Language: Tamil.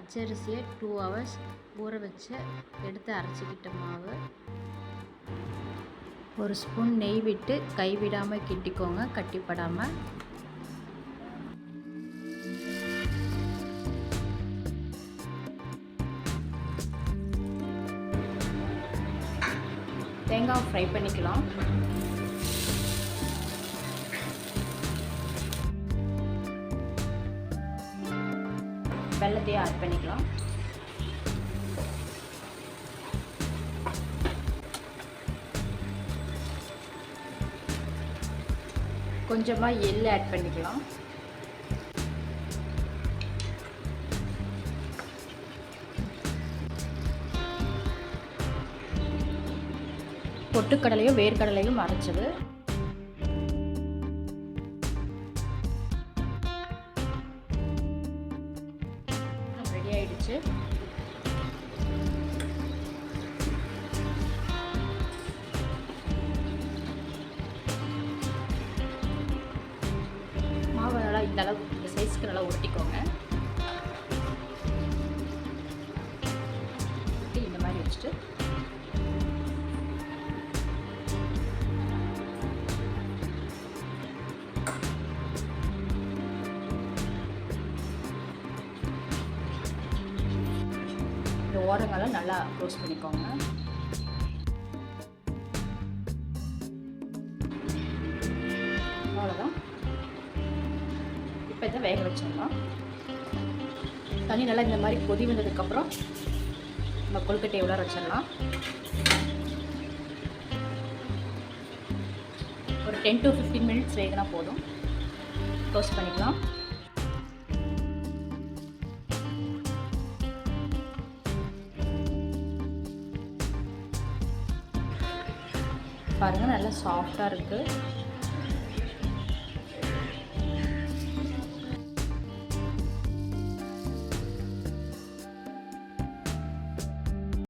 பச்சரிசியை 2 hours ஊற வச்சு எடுத்து அரைச்சிக்கிட்ட மாவு. ஒரு ஸ்பூன் நெய் விட்டு கைவிடாமல் கிண்டிக்கோங்க, கட்டிப்படாமல். தேங்காய் ஃப்ரை பண்ணிக்கலாம். வெல்லத்தையும் ஆட் பண்ணிக்கலாம். கொஞ்சமாக எள்ளு ஆட் பண்ணிக்கலாம். பொட்டுக்கடலையும் வேர்க்கடலையும் அரைச்சது. ரெடி ஆயிடுச்சு. மாவை நல்லா இந்த அளவுக்கு, இந்த சைஸ்க்கு நல்லா உருட்டிக்கோங்க. இந்த மாதிரி வச்சுட்டு இந்த ஓரங்களை நல்லா க்ளோஸ் பண்ணிக்கோங்க. அவ்வளோதான். இப்போ இதை வேக வச்சிடலாம். தண்ணி நல்லா இந்த மாதிரி கொதி வந்ததுக்கப்புறம் நம்ம கொழுக்கட்டையை உள்ள வச்சிடலாம். ஒரு 10 to 15 minutes வேகினா போதும். க்ளோஸ் பண்ணிக்கலாம். பாருங்கள், நல்லா சாஃப்டாக இருக்குது.